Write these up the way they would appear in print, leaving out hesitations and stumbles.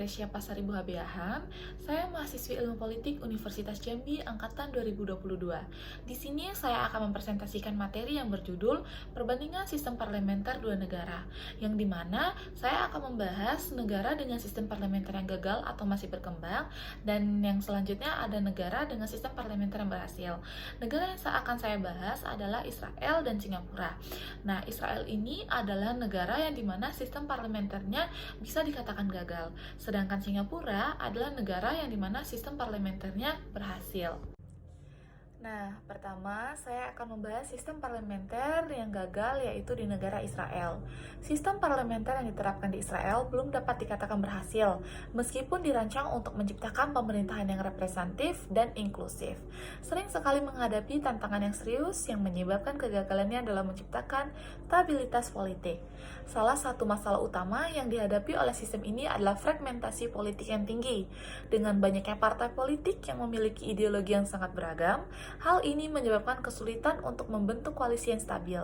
Malaysia Pasaribu Habeahan. Saya mahasiswi Ilmu Politik Universitas Jambi angkatan 2022. Di sini saya akan mempresentasikan materi yang berjudul Perbandingan Sistem Parlementer Dua Negara, yang dimana saya akan membahas negara dengan sistem parlementer yang gagal atau masih berkembang, dan yang selanjutnya ada negara dengan sistem parlementer yang berhasil. Negara yang akan saya bahas adalah Israel dan Singapura. Nah, Israel ini adalah negara yang dimana sistem parlementernya bisa dikatakan gagal. Sedangkan Singapura adalah negara yang dimana sistem parlementernya berhasil. Nah, pertama saya akan membahas sistem parlementer yang gagal, yaitu di negara Israel. Sistem parlementer yang diterapkan di Israel belum dapat dikatakan berhasil, meskipun dirancang untuk menciptakan pemerintahan yang representatif dan inklusif. Sering sekali menghadapi tantangan yang serius yang menyebabkan kegagalannya dalam menciptakan stabilitas politik. Salah satu masalah utama yang dihadapi oleh sistem ini adalah fragmentasi politik yang tinggi. Dengan banyaknya partai politik yang memiliki ideologi yang sangat beragam, hal ini menyebabkan kesulitan untuk membentuk koalisi yang stabil.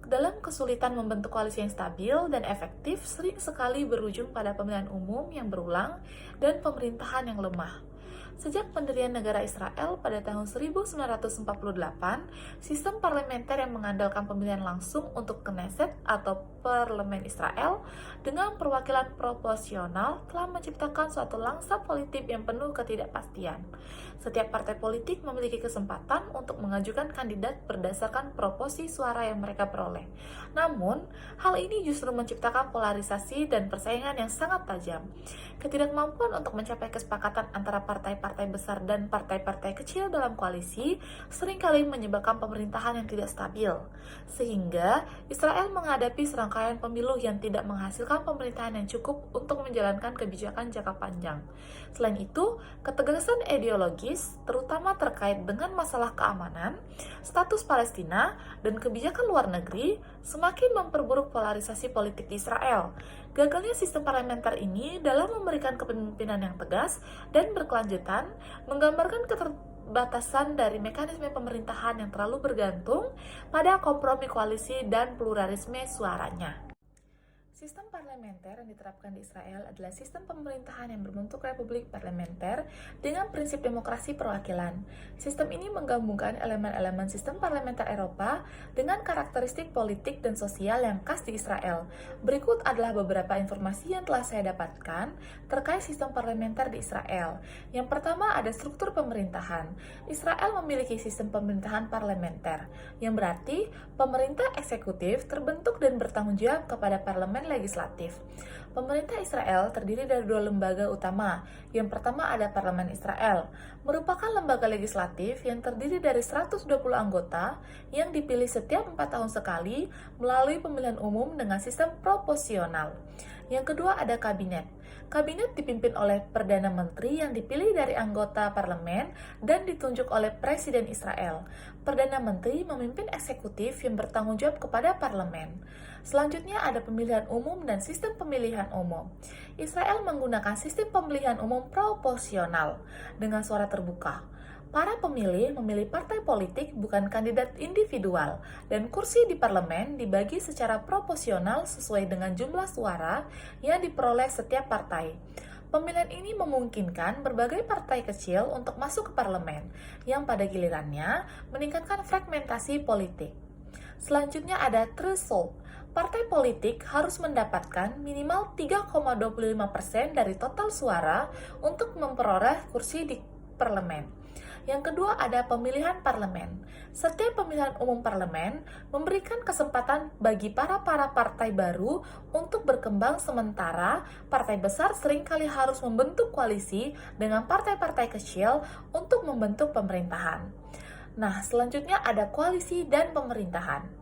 Dalam kesulitan membentuk koalisi yang stabil dan efektif, sering sekali berujung pada pemilihan umum yang berulang dan pemerintahan yang lemah. Sejak pendirian negara Israel pada tahun 1948, sistem parlementer yang mengandalkan pemilihan langsung untuk Knesset atau Parlemen Israel dengan perwakilan proporsional telah menciptakan suatu lanskap politik yang penuh ketidakpastian. Setiap partai politik memiliki kesempatan untuk mengajukan kandidat berdasarkan proporsi suara yang mereka peroleh. Namun, hal ini justru menciptakan polarisasi dan persaingan yang sangat tajam. Ketidakmampuan untuk mencapai kesepakatan antara partai-partai besar dan partai-partai kecil dalam koalisi seringkali menyebabkan pemerintahan yang tidak stabil, sehingga Israel menghadapi serangkaian pemilu yang tidak menghasilkan pemerintahan yang cukup untuk menjalankan kebijakan jangka panjang. Selain itu, ketegasan ideologis, terutama terkait dengan masalah keamanan, status Palestina, dan kebijakan luar negeri, semakin memperburuk polarisasi politik di Israel. Gagalnya sistem parlementer ini dalam memberikan kepemimpinan yang tegas dan berkelanjutan menggambarkan keterbatasan dari mekanisme pemerintahan yang terlalu bergantung pada kompromi koalisi dan pluralisme suaranya. Sistem parlementer yang diterapkan di Israel adalah sistem pemerintahan yang berbentuk republik parlementer dengan prinsip demokrasi perwakilan. Sistem ini menggabungkan elemen-elemen sistem parlementer Eropa dengan karakteristik politik dan sosial yang khas di Israel. Berikut adalah beberapa informasi yang telah saya dapatkan terkait sistem parlementer di Israel. Yang pertama ada struktur pemerintahan. Israel memiliki sistem pemerintahan parlementer, yang berarti pemerintah eksekutif terbentuk dan bertanggung jawab kepada parlemen legislatif. Pemerintah Israel terdiri dari dua lembaga utama. Yang pertama ada Parlemen Israel, merupakan lembaga legislatif yang terdiri dari 120 anggota yang dipilih setiap 4 tahun sekali melalui pemilihan umum dengan sistem proporsional. Yang kedua ada Kabinet. Kabinet dipimpin oleh Perdana Menteri yang dipilih dari anggota parlemen dan ditunjuk oleh Presiden Israel. Perdana Menteri memimpin eksekutif yang bertanggung jawab kepada parlemen. Selanjutnya ada pemilihan umum dan sistem pemilihan umum. Israel menggunakan sistem pemilihan umum proporsional dengan suara terbuka. Para pemilih memilih partai politik bukan kandidat individual, dan kursi di parlemen dibagi secara proporsional sesuai dengan jumlah suara yang diperoleh setiap partai. Pemilihan ini memungkinkan berbagai partai kecil untuk masuk ke parlemen, yang pada gilirannya meningkatkan fragmentasi politik. Selanjutnya ada threshold. Partai politik harus mendapatkan minimal 3,25% dari total suara untuk memperoleh kursi di parlemen. Yang kedua ada pemilihan parlemen. Setiap pemilihan umum parlemen memberikan kesempatan bagi para partai baru untuk berkembang, sementara partai besar seringkali harus membentuk koalisi dengan partai-partai kecil untuk membentuk pemerintahan. Nah, selanjutnya ada koalisi dan pemerintahan.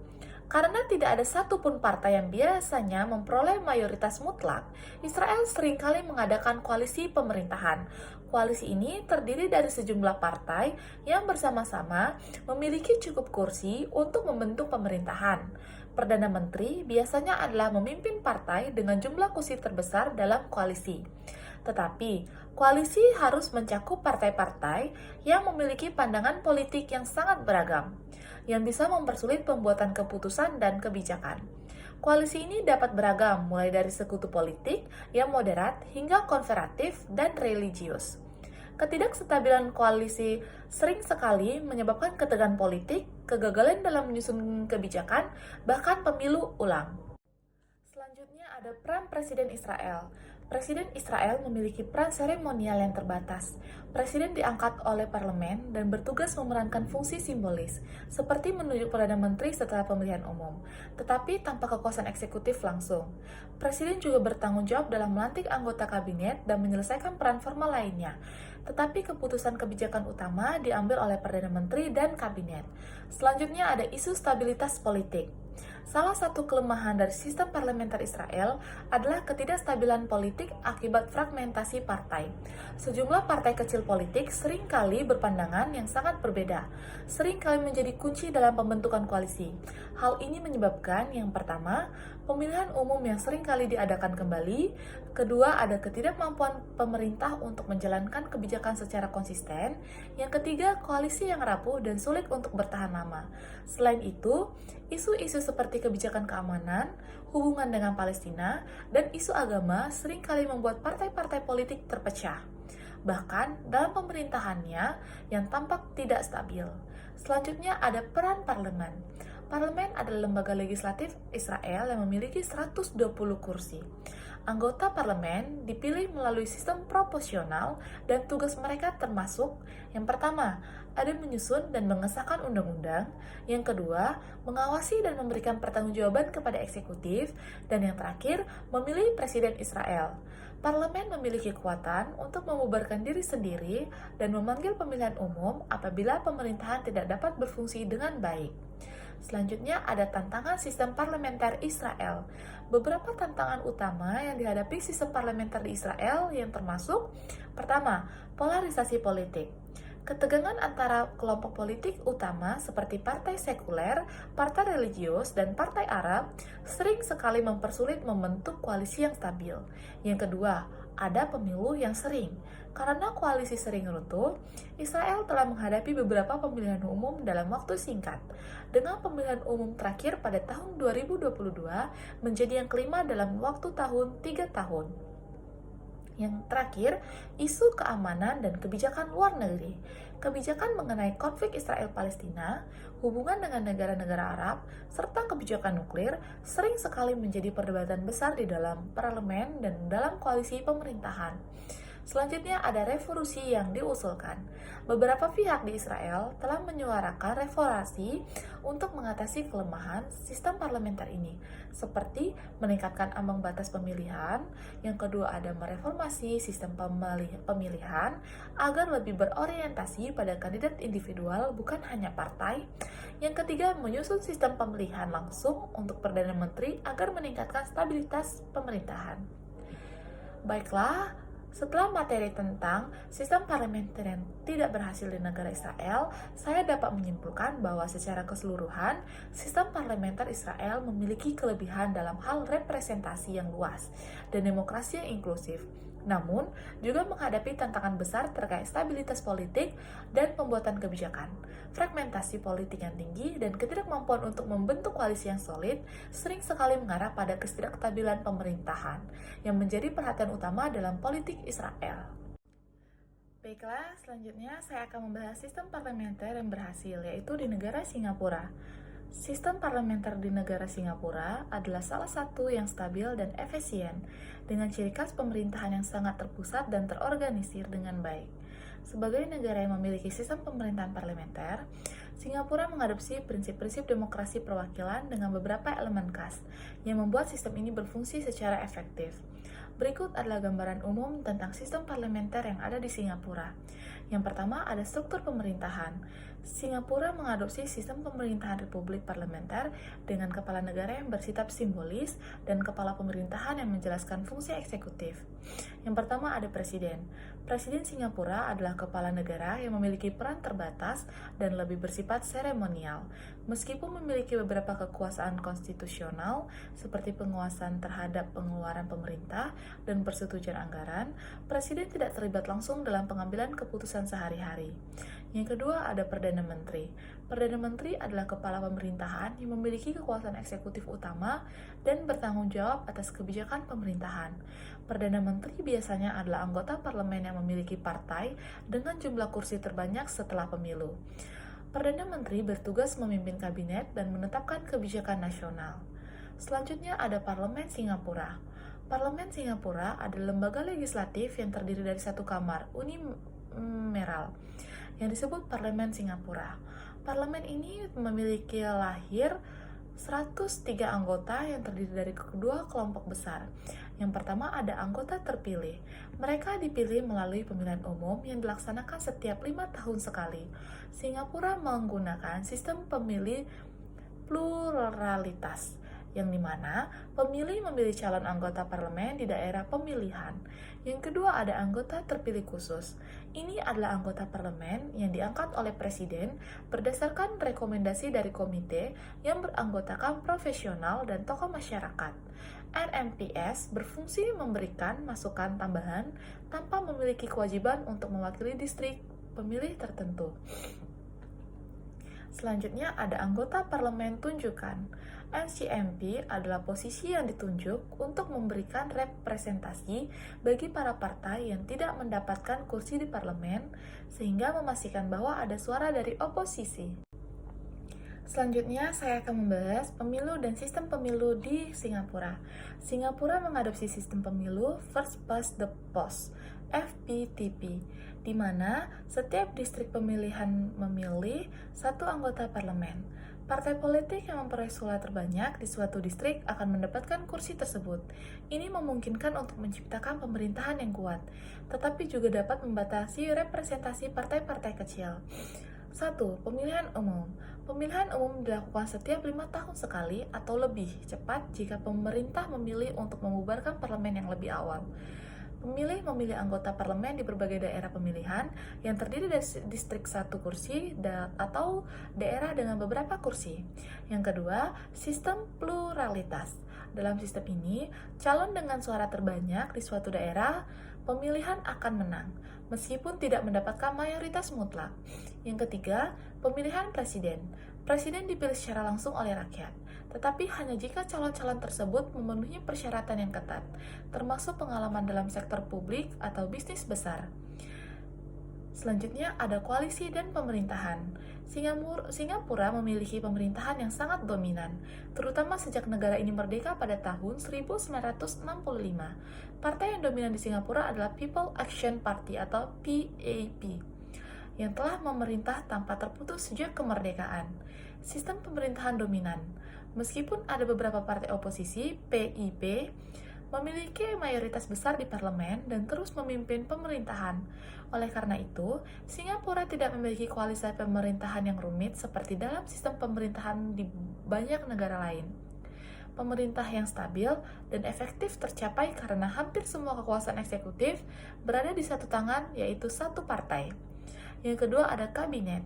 Karena tidak ada satupun partai yang biasanya memperoleh mayoritas mutlak, Israel seringkali mengadakan koalisi pemerintahan. Koalisi ini terdiri dari sejumlah partai yang bersama-sama memiliki cukup kursi untuk membentuk pemerintahan. Perdana Menteri biasanya adalah memimpin partai dengan jumlah kursi terbesar dalam koalisi. Tetapi, koalisi harus mencakup partai-partai yang memiliki pandangan politik yang sangat beragam, yang bisa mempersulit pembuatan keputusan dan kebijakan. Koalisi ini dapat beragam, mulai dari sekutu politik yang moderat hingga konservatif dan religius. Ketidakstabilan koalisi sering sekali menyebabkan ketegangan politik, kegagalan dalam menyusun kebijakan, bahkan pemilu ulang. Selanjutnya ada peran Presiden Israel. Presiden Israel memiliki peran seremonial yang terbatas. Presiden diangkat oleh parlemen dan bertugas memerankan fungsi simbolis, seperti menunjuk Perdana Menteri setelah pemilihan umum, tetapi tanpa kekuasaan eksekutif langsung. Presiden juga bertanggung jawab dalam melantik anggota kabinet dan menyelesaikan peran formal lainnya, tetapi keputusan kebijakan utama diambil oleh Perdana Menteri dan kabinet. Selanjutnya ada isu stabilitas politik. Salah satu kelemahan dari sistem parlementer Israel adalah ketidakstabilan politik akibat fragmentasi partai. Sejumlah partai kecil politik seringkali berpandangan yang sangat berbeda, seringkali menjadi kunci dalam pembentukan koalisi. Hal ini menyebabkan yang pertama, pemilihan umum yang seringkali diadakan kembali, kedua ada ketidakmampuan pemerintah untuk menjalankan kebijakan secara konsisten, yang ketiga koalisi yang rapuh dan sulit untuk bertahan lama. Selain itu, isu-isu seperti kebijakan keamanan, hubungan dengan Palestina, dan isu agama seringkali membuat partai-partai politik terpecah, bahkan dalam pemerintahannya yang tampak tidak stabil. Selanjutnya ada peran parlemen. Parlemen adalah lembaga legislatif Israel yang memiliki 120 kursi. Anggota parlemen dipilih melalui sistem proporsional dan tugas mereka termasuk yang pertama, ada menyusun dan mengesahkan undang-undang, yang kedua, mengawasi dan memberikan pertanggungjawaban kepada eksekutif, dan yang terakhir, memilih presiden Israel. Parlemen memiliki kekuatan untuk membubarkan diri sendiri dan memanggil pemilihan umum apabila pemerintahan tidak dapat berfungsi dengan baik. Selanjutnya ada tantangan sistem parlementer Israel. Beberapa tantangan utama yang dihadapi sistem parlementer di Israel yang termasuk pertama, polarisasi politik. Ketegangan antara kelompok politik utama seperti partai sekuler, partai religius, dan partai Arab sering sekali mempersulit membentuk koalisi yang stabil. Yang kedua, ada pemilu yang sering. Karena koalisi sering runtuh, Israel telah menghadapi beberapa pemilihan umum dalam waktu singkat. Dengan pemilihan umum terakhir pada tahun 2022 menjadi yang kelima dalam waktu 3 tahun. Yang terakhir, isu keamanan dan kebijakan luar negeri. Kebijakan mengenai konflik Israel-Palestina, hubungan dengan negara-negara Arab, serta kebijakan nuklir sering sekali menjadi perdebatan besar di dalam parlemen dan dalam koalisi pemerintahan. Selanjutnya ada revolusi yang diusulkan. Beberapa pihak di Israel telah menyuarakan reformasi untuk mengatasi kelemahan sistem parlementer ini, seperti meningkatkan ambang batas pemilihan. Yang kedua ada mereformasi sistem pemilihan agar lebih berorientasi pada kandidat individual bukan hanya partai. Yang ketiga menyusun sistem pemilihan langsung untuk Perdana Menteri agar meningkatkan stabilitas pemerintahan. Baiklah, setelah materi tentang sistem parlementer yang tidak berhasil di negara Israel, saya dapat menyimpulkan bahwa secara keseluruhan, sistem parlementer Israel memiliki kelebihan dalam hal representasi yang luas dan demokrasi yang inklusif. Namun, juga menghadapi tantangan besar terkait stabilitas politik dan pembuatan kebijakan. Fragmentasi politik yang tinggi dan ketidakmampuan untuk membentuk koalisi yang solid sering sekali mengarah pada ketidakstabilan pemerintahan yang menjadi perhatian utama dalam politik Israel. Baiklah, selanjutnya saya akan membahas sistem parlementer yang berhasil, yaitu di negara Singapura. Sistem parlementer di negara Singapura adalah salah satu yang stabil dan efisien, dengan ciri khas pemerintahan yang sangat terpusat dan terorganisir dengan baik. Sebagai negara yang memiliki sistem pemerintahan parlementer, Singapura mengadopsi prinsip-prinsip demokrasi perwakilan dengan beberapa elemen khas yang membuat sistem ini berfungsi secara efektif. Berikut adalah gambaran umum tentang sistem parlementer yang ada di Singapura. Yang pertama ada struktur pemerintahan. Singapura mengadopsi sistem pemerintahan republik parlementer dengan kepala negara yang bersifat simbolis dan kepala pemerintahan yang menjelaskan fungsi eksekutif. Yang pertama ada presiden. Presiden Singapura adalah kepala negara yang memiliki peran terbatas dan lebih bersifat seremonial. Meskipun memiliki beberapa kekuasaan konstitusional seperti penguasaan terhadap pengeluaran pemerintah dan persetujuan anggaran, presiden tidak terlibat langsung dalam pengambilan keputusan urusan sehari-hari. Yang kedua ada Perdana Menteri. Perdana Menteri adalah kepala pemerintahan yang memiliki kekuasaan eksekutif utama dan bertanggung jawab atas kebijakan pemerintahan. Perdana Menteri biasanya adalah anggota parlemen yang memiliki partai dengan jumlah kursi terbanyak setelah pemilu. Perdana Menteri bertugas memimpin kabinet dan menetapkan kebijakan nasional. Selanjutnya ada Parlemen Singapura. Parlemen Singapura adalah lembaga legislatif yang terdiri dari satu kamar, unimeral, yang disebut Parlemen Singapura. Parlemen ini memiliki lahir 103 anggota yang terdiri dari kedua kelompok besar. Yang pertama ada anggota terpilih. Mereka dipilih melalui pemilihan umum yang dilaksanakan setiap 5 tahun sekali. Singapura menggunakan sistem pemilih pluralitas, yang dimana pemilih memilih calon anggota parlemen di daerah pemilihan. Yang kedua ada anggota terpilih khusus. Ini adalah anggota parlemen yang diangkat oleh presiden berdasarkan rekomendasi dari komite yang beranggotakan profesional dan tokoh masyarakat. RMPS berfungsi memberikan masukan tambahan tanpa memiliki kewajiban untuk mewakili distrik pemilih tertentu. Selanjutnya ada anggota parlemen tunjukan. NCMP adalah posisi yang ditunjuk untuk memberikan representasi bagi para partai yang tidak mendapatkan kursi di parlemen, sehingga memastikan bahwa ada suara dari oposisi. Selanjutnya, saya akan membahas pemilu dan sistem pemilu di Singapura. Singapura mengadopsi sistem pemilu First Past the Post, FPTP, di mana setiap distrik pemilihan memilih satu anggota parlemen. Partai politik yang memperoleh suara terbanyak di suatu distrik akan mendapatkan kursi tersebut. Ini memungkinkan untuk menciptakan pemerintahan yang kuat, tetapi juga dapat membatasi representasi partai-partai kecil. 1. Pemilihan umum. Pemilihan umum dilakukan setiap 5 tahun sekali atau lebih cepat jika pemerintah memilih untuk membubarkan parlemen yang lebih awal. Pemilih memilih anggota parlemen di berbagai daerah pemilihan yang terdiri dari distrik satu kursi atau daerah dengan beberapa kursi. Yang kedua, sistem pluralitas. Dalam sistem ini, calon dengan suara terbanyak di suatu daerah pemilihan akan menang, meskipun tidak mendapatkan mayoritas mutlak. Yang ketiga, pemilihan presiden. Presiden dipilih secara langsung oleh rakyat, tetapi hanya jika calon-calon tersebut memenuhi persyaratan yang ketat, termasuk pengalaman dalam sektor publik atau bisnis besar. Selanjutnya ada koalisi dan pemerintahan. Singapura memiliki pemerintahan yang sangat dominan, terutama sejak negara ini merdeka pada tahun 1965. Partai yang dominan di Singapura adalah People Action Party atau PAP, yang telah memerintah tanpa terputus sejak kemerdekaan. Sistem pemerintahan dominan. Meskipun ada beberapa partai oposisi, PIP memiliki mayoritas besar di parlemen dan terus memimpin pemerintahan. Oleh karena itu, Singapura tidak memiliki koalisi pemerintahan yang rumit seperti dalam sistem pemerintahan di banyak negara lain. Pemerintah yang stabil dan efektif tercapai karena hampir semua kekuasaan eksekutif berada di satu tangan, yaitu satu partai. Yang kedua ada kabinet.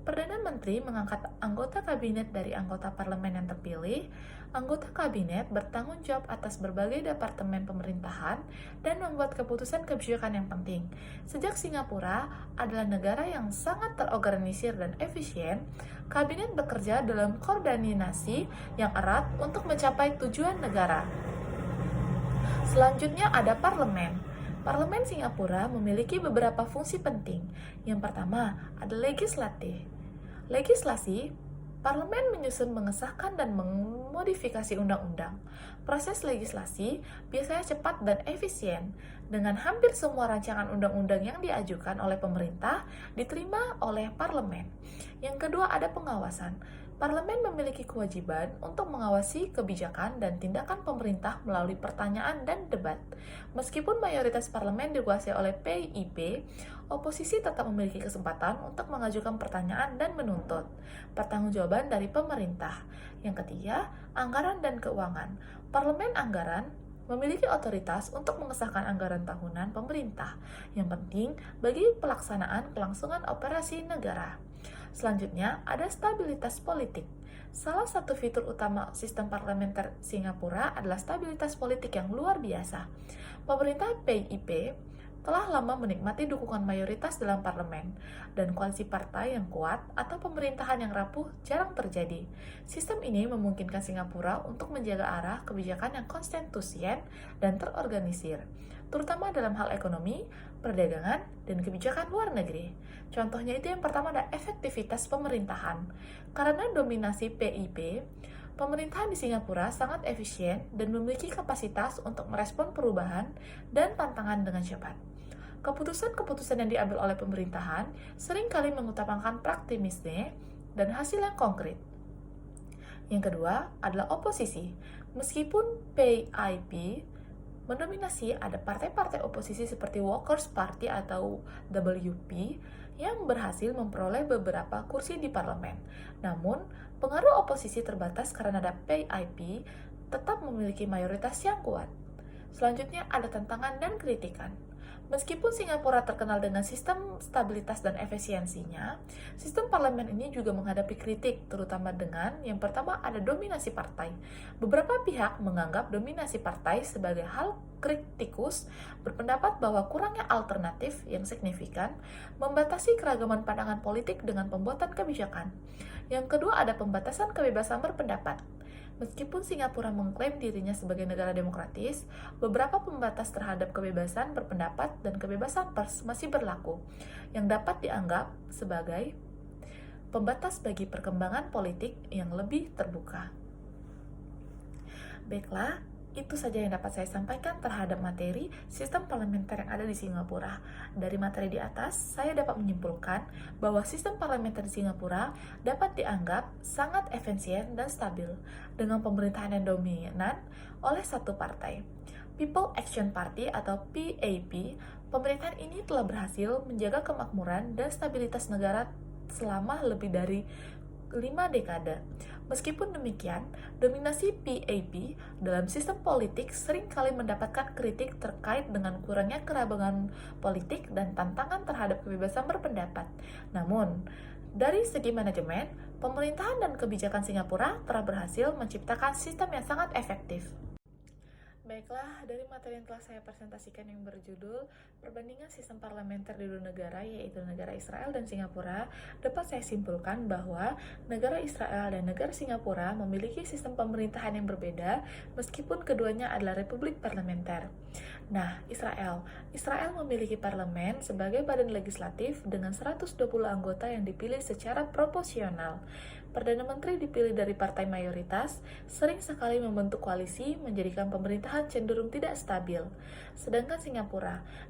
Perdana Menteri mengangkat anggota kabinet dari anggota parlemen yang terpilih. Anggota kabinet bertanggung jawab atas berbagai departemen pemerintahan dan membuat keputusan kebijakan yang penting. Sejak Singapura adalah negara yang sangat terorganisir dan efisien, kabinet bekerja dalam koordinasi yang erat untuk mencapai tujuan negara. Selanjutnya ada parlemen. Parlemen Singapura memiliki beberapa fungsi penting. Yang pertama, ada legislasi. Parlemen menyusun, mengesahkan, dan memodifikasi undang-undang. Proses legislasi biasanya cepat dan efisien, dengan hampir semua rancangan undang-undang yang diajukan oleh pemerintah diterima oleh parlemen. Yang kedua, ada pengawasan. Parlemen memiliki kewajiban untuk mengawasi kebijakan dan tindakan pemerintah melalui pertanyaan dan debat. Meskipun mayoritas parlemen dikuasai oleh PIP, oposisi tetap memiliki kesempatan untuk mengajukan pertanyaan dan menuntut pertanggungjawaban dari pemerintah. Yang ketiga, anggaran dan keuangan. Parlemen anggaran memiliki otoritas untuk mengesahkan anggaran tahunan pemerintah yang penting bagi pelaksanaan kelangsungan operasi negara. Selanjutnya, ada stabilitas politik. Salah satu fitur utama sistem parlementer Singapura adalah stabilitas politik yang luar biasa. Pemerintah PIP telah lama menikmati dukungan mayoritas dalam parlemen, dan koalisi partai yang kuat atau pemerintahan yang rapuh jarang terjadi. Sistem ini memungkinkan Singapura untuk menjaga arah kebijakan yang konstitusian dan terorganisir, terutama dalam hal ekonomi, perdagangan, dan kebijakan luar negeri. Contohnya itu yang pertama ada efektivitas pemerintahan. Karena dominasi PIP, pemerintahan di Singapura sangat efisien dan memiliki kapasitas untuk merespon perubahan dan tantangan dengan cepat. Keputusan-keputusan yang diambil oleh pemerintahan seringkali mengutamakan praktisisme dan hasil yang konkret. Yang kedua adalah oposisi. Meskipun PIP mendominasi, ada partai-partai oposisi seperti Workers' Party atau WP yang berhasil memperoleh beberapa kursi di parlemen. Namun, pengaruh oposisi terbatas karena ada PIP tetap memiliki mayoritas yang kuat. Selanjutnya ada tantangan dan kritikan. Meskipun Singapura terkenal dengan sistem stabilitas dan efisiensinya, sistem parlemen ini juga menghadapi kritik, terutama dengan yang pertama ada dominasi partai. Beberapa pihak menganggap dominasi partai sebagai hal kritikus, berpendapat bahwa kurangnya alternatif yang signifikan membatasi keragaman pandangan politik dengan pembuatan kebijakan. Yang kedua ada pembatasan kebebasan berpendapat. Meskipun Singapura mengklaim dirinya sebagai negara demokratis, beberapa pembatas terhadap kebebasan berpendapat dan kebebasan pers masih berlaku, yang dapat dianggap sebagai pembatas bagi perkembangan politik yang lebih terbuka. Baiklah, itu saja yang dapat saya sampaikan terhadap materi sistem parlementer yang ada di Singapura. Dari materi di atas, saya dapat menyimpulkan bahwa sistem parlementer di Singapura dapat dianggap sangat efisien dan stabil dengan pemerintahan yang dominan oleh satu partai. People Action Party atau PAP, pemerintahan ini telah berhasil menjaga kemakmuran dan stabilitas negara selama lebih dari 5 dekade. Meskipun demikian, dominasi PAP dalam sistem politik seringkali mendapatkan kritik terkait dengan kurangnya keragaman politik dan tantangan terhadap kebebasan berpendapat. Namun, dari segi manajemen, pemerintahan dan kebijakan Singapura telah berhasil menciptakan sistem yang sangat efektif. Baiklah, dari materi yang telah saya presentasikan yang berjudul Perbandingan Sistem Parlementer di dua negara, yaitu negara Israel dan Singapura, dapat saya simpulkan bahwa negara Israel dan negara Singapura memiliki sistem pemerintahan yang berbeda meskipun keduanya adalah republik parlementer. Nah, Israel memiliki parlemen sebagai badan legislatif dengan 120 anggota yang dipilih secara proporsional. Perdana Menteri dipilih dari partai mayoritas, sering sekali membentuk koalisi menjadikan pemerintahan cenderung tidak stabil. Sedangkan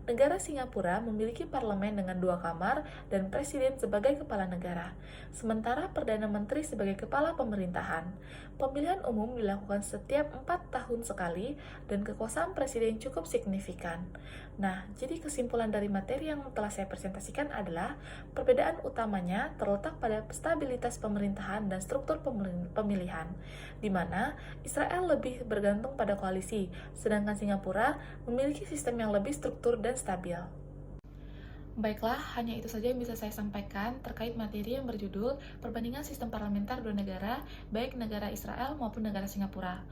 negara Singapura memiliki parlemen dengan 2 kamar dan presiden sebagai kepala negara, sementara Perdana Menteri sebagai kepala pemerintahan. Pemilihan umum dilakukan setiap 4 tahun sekali dan kekuasaan presiden cukup signifikan. Nah, jadi kesimpulan dari materi yang telah saya presentasikan adalah perbedaan utamanya terletak pada stabilitas pemerintahan dan struktur pemilihan, di mana Israel lebih bergantung pada koalisi, sedangkan Singapura memiliki sistem yang lebih struktur dan stabil. Baiklah, hanya itu saja yang bisa saya sampaikan terkait materi yang berjudul Perbandingan Sistem Parlementer dua negara, baik negara Israel maupun negara Singapura.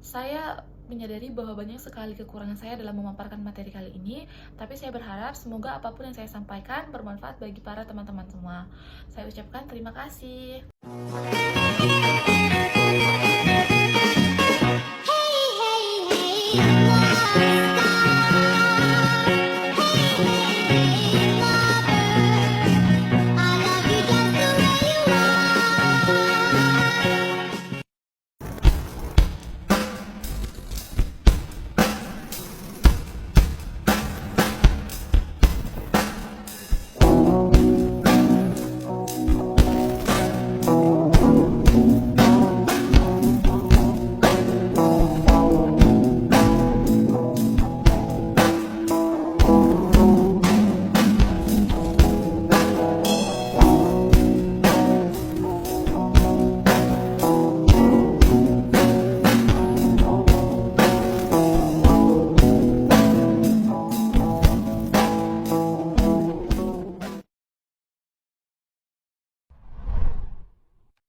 Saya menyadari bahwa banyak sekali kekurangan saya dalam memaparkan materi kali ini, tapi saya berharap semoga apapun yang saya sampaikan bermanfaat bagi para teman-teman semua. Saya ucapkan terima kasih. Hey, hey, hey.